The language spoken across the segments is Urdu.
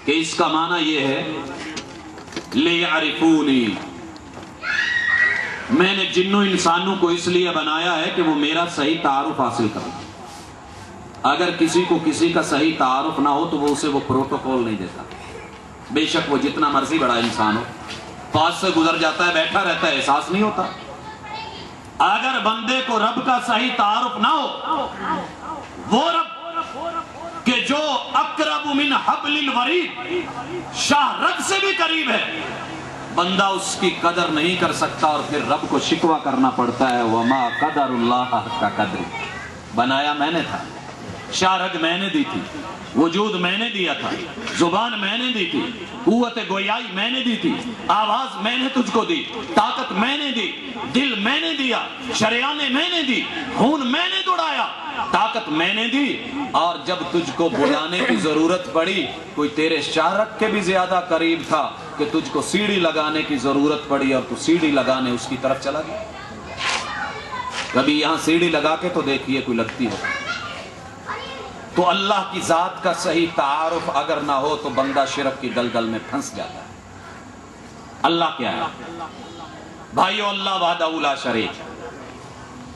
کہ اس کا معنی یہ ہے لِيَعْرِفُونِي، میں نے جنوں انسانوں کو اس لیے بنایا ہے کہ وہ میرا صحیح تعارف حاصل کریں۔ اگر کسی کو کسی کا صحیح تعارف نہ ہو تو وہ اسے وہ پروٹوکول نہیں دیتا، بے شک وہ جتنا مرضی بڑا انسان ہو، پاس سے گزر جاتا ہے، بیٹھا رہتا ہے، احساس نہیں ہوتا۔ اگر بندے کو رب کا صحیح تعارف نہ ہو، وہ رب کہ جو اقرب من حبل الورید، شاہ رگ سے بھی قریب ہے، بندہ اس کی قدر نہیں کر سکتا، اور پھر رب کو شکوہ کرنا پڑتا ہے وما قدر اللہ حق قدر، بنایا میں نے تھا، شاہ رگ میں نے دی تھی، وجود میں نے دیا تھا، زبان میں نے دی تھی، قوت گویائی میں نے دی تھی، آواز میں نے تجھ کو دی، طاقت میں نے دی، دل میں نے دیا، شریانیں میں نے دی، خون میں نے دوڑایا، طاقت میں نے دی، اور جب تجھ کو بلانے کی ضرورت پڑی، کوئی تیرے شاہ رگ کے بھی زیادہ قریب تھا کہ تجھ کو سیڑھی لگانے کی ضرورت پڑی اور تو سیڑھی لگانے اس کی طرف چلا گیا۔ کبھی یہاں سیڑھی لگا کے تو دیکھیے کوئی لگتی ہے۔ تو اللہ کی ذات کا صحیح تعارف اگر نہ ہو تو بندہ شرک کی دلدل میں پھنس جاتا ہے۔ اللہ کیا ہے بھائیو؟ اللہ وحدہ لا شریک،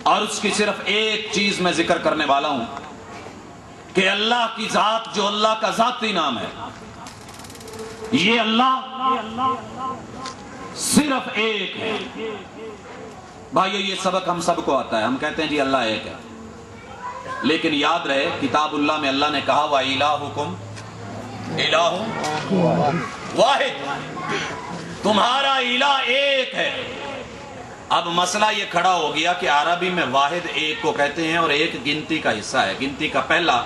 اور اس کی صرف ایک چیز میں ذکر کرنے والا ہوں کہ اللہ کی ذات جو اللہ کا ذاتی نام ہے، یہ اللہ صرف ایک ہے۔ بھائیو یہ سبق ہم سب کو آتا ہے، ہم کہتے ہیں جی اللہ ایک ہے، لیکن یاد رہے کتاب اللہ میں اللہ نے کہا وَإِلَٰهُكُمْ إِلَٰهٌ وَاحِدٌ، تمہارا الہ ایک ہے۔ اب مسئلہ یہ کھڑا ہو گیا کہ عربی میں واحد ایک کو کہتے ہیں، اور ایک گنتی کا حصہ ہے، گنتی کا پہلا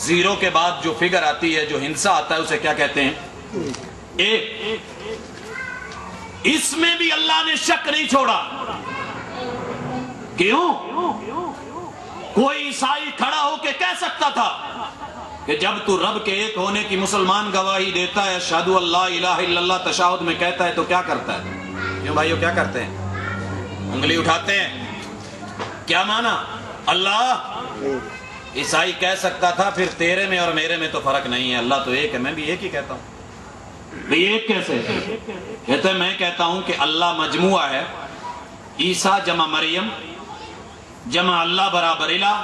زیرو کے بعد جو فگر آتی ہے، جو ہندسہ آتا ہے، اسے کیا کہتے ہیں؟ ایک۔ اس میں بھی اللہ نے شک نہیں چھوڑا۔ کیوں؟ کوئی عیسائی کھڑا ہو کے کہہ سکتا تھا کہ جب تو رب کے ایک ہونے کی مسلمان گواہی دیتا ہے، اشہد ان لا الہ الا اللہ تشہد میں کہتا ہے، تو کیا کرتا ہے؟ کیوں بھائیو کیا کرتے ہیں؟ انگلی اٹھاتے ہیں۔ کیا مانا؟ اللہ۔ عیسائی کہہ سکتا تھا پھر تیرے میں اور میرے میں تو فرق نہیں ہے، اللہ تو ایک ہے، میں بھی ایک ہی کہتا ہوں۔ بھئی ایک کیسے؟ کہتے ہیں میں کہتا ہوں کہ اللہ مجموعہ ہے، عیسیٰ جمع مریم جمع اللہ برابر الہ۔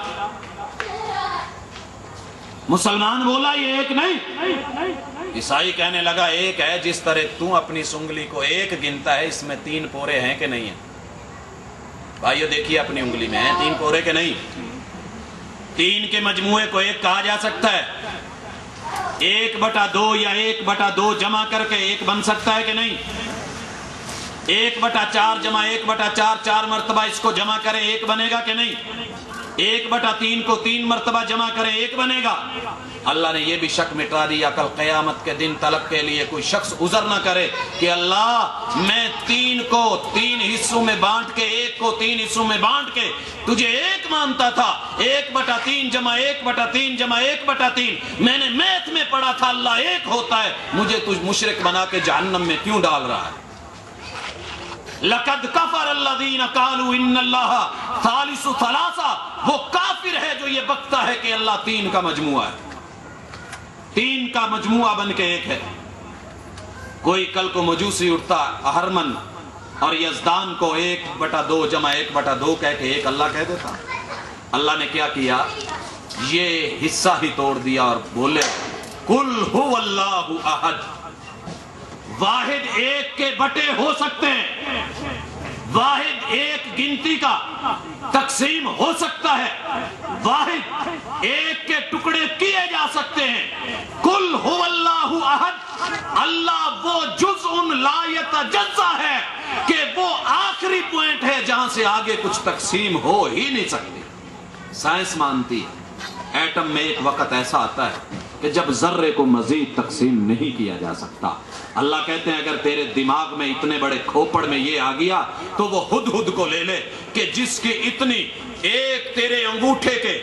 مسلمان بولا یہ ایک نہیں، عیسائی کہنے لگا ایک ہے، جس طرح تو اپنی سنگلی کو ایک گنتا ہے، اس میں 3 پورے ہیں کہ نہیں ہیں؟ بھائیو دیکھیے اپنی انگلی میں ہیں 3 پورے کہ نہیں؟ 3 کے مجموعے کو ایک کہا جا سکتا ہے؟ 1/2 یا 1/2 جمع کر کے ایک بن سکتا ہے کہ نہیں؟ 1/4 جمع 1/4 4 مرتبہ اس کو جمع کریں ایک بنے گا کہ نہیں؟ 1/3 کو 3 مرتبہ جمع کریں ایک بنے گا۔ اللہ نے یہ بھی شک مٹا دیا، کل قیامت کے دن تلک کے لیے کوئی شخص عذر نہ کرے کہ اللہ میں 3 کو 3 حصوں میں بانٹ کے، 1 کو 3 حصوں میں بانٹ کے تجھے ایک مانتا تھا، 1/3 جمع 1/3 جمع 1/3 میں نے میتھ میں پڑھا تھا اللہ ایک ہوتا ہے، مجھے تجھ مشرک بنا کے جہنم میں کیوں ڈال رہا ہے؟ لَقَدْ كَفَرَ الَّذِينَ قَالُوا إِنَّ اللَّهَ ثَالِثُ ثَلَاثَةٍ، وہ کافر ہے جو یہ بکتا ہے کہ اللہ 3 کا مجموعہ ہے، 3 کا مجموعہ بن کے ایک ہے۔ کوئی کل کو مجوسی اٹھتا اہرمن اور یزدان کو 1/2 جمع 1/2 کہہ کے ایک اللہ کہہ دیتا۔ اللہ نے کیا کیا؟ یہ حصہ ہی توڑ دیا اور بولے قُلْ هُوَ اللَّهُ أَحَدٌ، واحد ایک کے بٹے ہو سکتے ہیں، واحد ایک گنتی کا تقسیم ہو سکتا ہے، واحد ایک کے ٹکڑے کیے جا سکتے ہیں۔ قُلْ هُوَ اللَّهُ أَحَدٌ، اللہ وہ جزء لا يتجزا ہے کہ وہ آخری پوائنٹ ہے جہاں سے آگے کچھ تقسیم ہو ہی نہیں سکتی۔ سائنس مانتی ہے ایٹم میں ایک وقت ایسا آتا ہے کہ جب ذرے کو مزید تقسیم نہیں کیا جا سکتا۔ اللہ کہتے ہیں اگر تیرے دماغ میں اتنے بڑے کھوپڑ میں یہ آ گیا تو وہ ہدہد کو لے لے کہ جس کی اتنی ایک تیرے انگوٹھے کے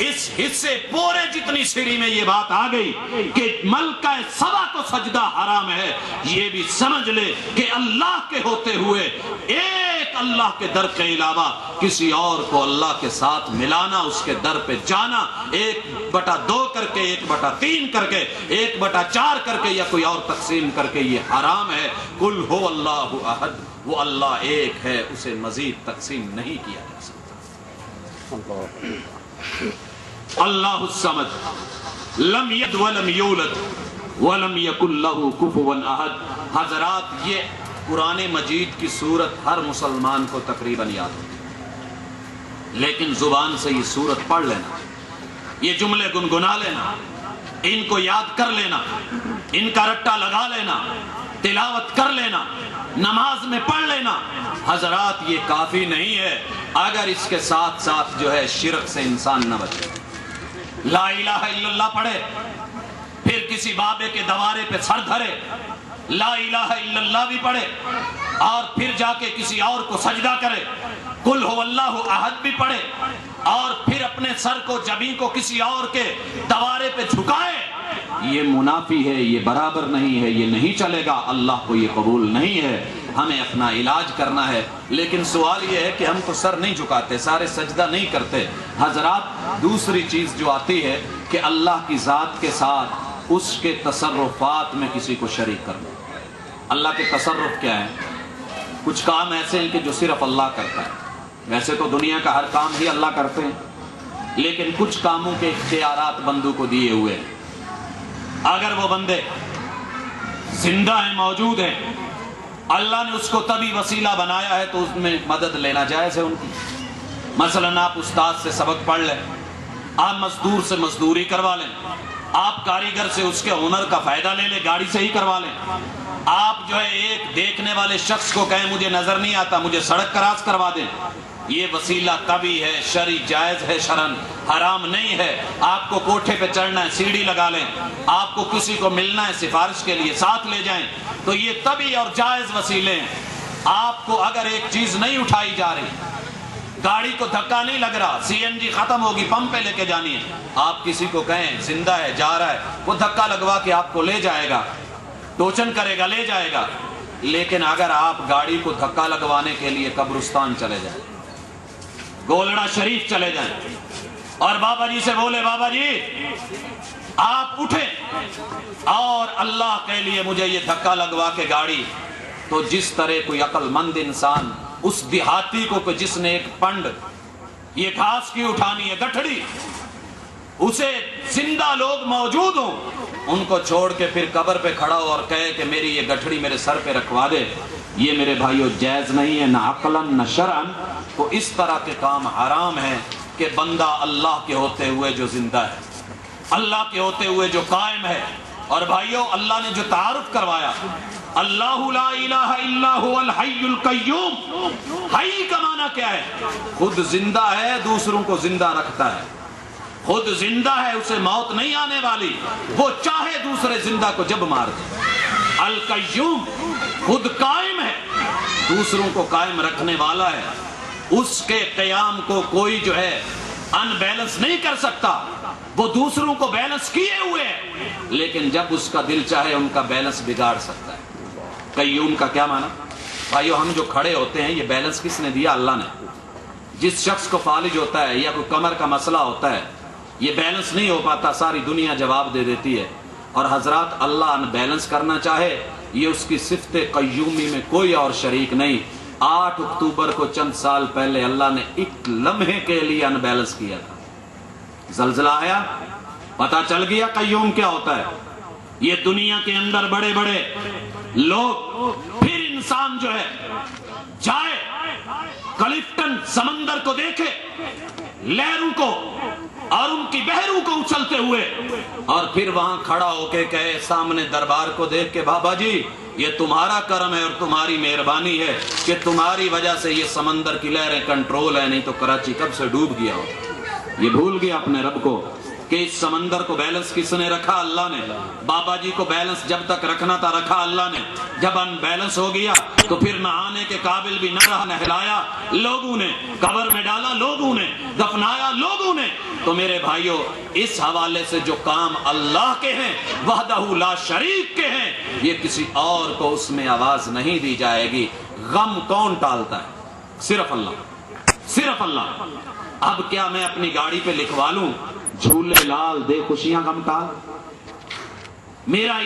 اس حصے پورے جتنی سری میں یہ بات آ گئی کہ ملکہ سبا کو سجدہ حرام ہے، یہ بھی سمجھ لے کہ اللہ کے ہوتے ہوئے ایک اللہ کے در کے علاوہ کسی اور کو اللہ کے ساتھ ملانا، اس کے در پہ جانا، 1/2 کر کے، 1/3 کر کے، 1/4 کر کے یا کوئی اور تقسیم کر کے، یہ حرام ہے۔ قل هو اللہ احد، وہ اللہ ایک ہے، اسے مزید تقسیم نہیں کیا جا سکتا۔ اللہ الصمد لم یلد ولم یولد ولم یکن لہ کفوا احد۔ حضرات، یہ قرآن مجید کی سورت ہر مسلمان کو تقریباً یاد ہوتی ہے، لیکن زبان سے یہ سورت پڑھ لینا، یہ جملے گنگنا لینا، ان کو یاد کر لینا، ان کا رٹا لگا لینا، تلاوت کر لینا، نماز میں پڑھ لینا، حضرات یہ کافی نہیں ہے اگر اس کے ساتھ ساتھ جو ہے شرک سے انسان نہ بچے۔ لا الہ الا اللہ پڑھے، پھر کسی بابے کے دوارے پہ سر دھرے، لا الہ الا اللہ بھی پڑھے، اور پھر جا کے کسی اور کو سجدہ کرے، قل هو اللہ احد بھی پڑھے، اور پھر اپنے سر کو، جبیں کو کسی اور کے دوارے پہ جھکائے، یہ منافی ہے، یہ برابر نہیں ہے، یہ نہیں چلے گا، اللہ کو یہ قبول نہیں ہے۔ ہمیں اپنا علاج کرنا ہے، لیکن سوال یہ ہے کہ ہم تو سر نہیں جھکاتے، سارے سجدہ نہیں کرتے۔ حضرات، دوسری چیز جو آتی ہے کہ اللہ کی ذات کے ساتھ اس کے تصرفات میں کسی کو شریک کرنا۔ اللہ کے تصرف کیا ہیں؟ کچھ کام ایسے ہیں کہ جو صرف اللہ کرتا ہے، ویسے تو دنیا کا ہر کام ہی اللہ کرتے ہیں، لیکن کچھ کاموں کے اختیارات بندوں کو دیے ہوئے ہیں۔ اگر وہ بندے زندہ ہیں، موجود ہیں، اللہ نے اس کو تبھی وسیلہ بنایا ہے تو اس میں مدد لینا جائز ہے ان کی۔ مثلا آپ استاد سے سبق پڑھ لیں، آپ مزدور سے مزدوری کروا لیں، آپ کاریگر سے اس کے ہنر کا فائدہ لے لیں، گاڑی سے ہی کروا لیں، آپ جو ہے ایک دیکھنے والے شخص کو کہیں مجھے نظر نہیں آتا، مجھے سڑک کراس کروا دیں، یہ وسیلہ تبھی ہے، شرعی جائز ہے، شرعن حرام نہیں ہے۔ آپ کو کوٹھے پہ چڑھنا ہے، سیڑھی لگا لیں، آپ کو کسی کو ملنا ہے سفارش کے لیے، ساتھ لے جائیں، تو یہ تبھی اور جائز وسیلے ہیں۔ آپ کو اگر ایک چیز نہیں اٹھائی جا رہی، گاڑی کو دھکا نہیں لگ رہا، سی این جی ختم ہوگی، پمپ پہ لے کے جانی ہے، آپ کسی کو کہیں زندہ ہے، جا رہا ہے، وہ دھکا لگوا کے آپ کو لے جائے گا، ٹوچن کرے گا، لے جائے گا۔ لیکن اگر آپ گاڑی کو دھکا لگوانے کے لیے قبرستان چلے جائیں، گولڑا شریف چلے جائیں، اور بابا جی سے بولے بابا جی آپ اٹھیں اور اللہ کے لیے مجھے یہ دھکا لگوا کے گاڑی، تو جس طرح کوئی عقل مند انسان اس دیہاتی کو جس نے ایک پنڈ یہ گھاس کی اٹھانی ہے، گٹھڑی، اسے زندہ لوگ موجود ہوں، ان کو چھوڑ کے پھر قبر پہ کھڑا ہو اور کہے کہ میری یہ گٹھڑی میرے سر پہ رکھوا دے، یہ میرے بھائیو جائز نہیں ہے، نہ عقلاً نہ شرعاً۔ تو اس طرح کے کام حرام ہیں کہ بندہ اللہ کے ہوتے ہوئے جو زندہ ہے، اللہ کے ہوتے ہوئے جو قائم ہے، اور بھائیو اللہ نے جو تعارف کروایا، اللہ لا الہ الا هو الحی القیوم، حی کا معنی کیا ہے؟ خود زندہ ہے، دوسروں کو زندہ رکھتا ہے، خود زندہ ہے، اسے موت نہیں آنے والی، وہ چاہے دوسرے زندہ کو جب مار دے۔ القیوم، خود قائم ہے، دوسروں کو قائم رکھنے والا ہے، اس کے قیام کو کوئی جو ہے ان بیلنس نہیں کر سکتا، وہ دوسروں کو بیلنس کیے ہوئے ہے، لیکن جب اس کا دل چاہے ان کا بیلنس بگاڑ سکتا ہے۔ قیوم کا کیا معنی؟ بھائیو ہم جو کھڑے ہوتے ہیں یہ بیلنس کس نے دیا؟ اللہ نے۔ جس شخص کو فالج ہوتا ہے یا کوئی کمر کا مسئلہ ہوتا ہے، یہ بیلنس نہیں ہو پاتا، ساری دنیا جواب دے دیتی ہے، اور حضرات اللہ ان بیلنس کرنا چاہے، یہ اس کی صفت قیومی میں کوئی اور شریک نہیں۔ 8 اکتوبر کو چند سال پہلے اللہ نے ایک لمحے کے لیے ان بیلنس کیا تھا، زلزلہ آیا، پتا چل گیا قیوم کیا ہوتا ہے۔ یہ دنیا کے اندر بڑے بڑے لوگ، پھر انسان جو ہے جائے کلفٹن سمندر کو دیکھے، لہروں کو اور ان کی بحروں کو اچھلتے ہوئے، اور پھر وہاں کھڑا ہو کے کہے سامنے دربار کو دیکھ کے بابا جی یہ تمہارا کرم ہے اور تمہاری مہربانی ہے کہ تمہاری وجہ سے یہ سمندر کی لہریں کنٹرول ہے، نہیں تو کراچی کب سے ڈوب گیا ہو۔ یہ بھول گیا اپنے رب کو کہ اس سمندر کو بیلنس کس نے رکھا؟ اللہ نے۔ بابا جی کو بیلنس جب تک رکھنا تھا رکھا اللہ نے، جب ان بیلنس ہو گیا تو پھر نہانے کے قابل بھی نہ رہا، نہلایا لوگوں نے، قبر میں ڈالا لوگوں نے، دفنایا لوگوں نے۔ تو میرے بھائیو اس حوالے سے جو کام اللہ کے ہیں، وحدہ لا شریک کے ہیں، یہ کسی اور کو اس میں آواز نہیں دی جائے گی۔ غم کون ٹالتا ہے؟ صرف اللہ، صرف اللہ۔ اب کیا میں اپنی گاڑی پہ لکھوا لوں جھولے لال دے خوشیاں غم ٹال؟ میرا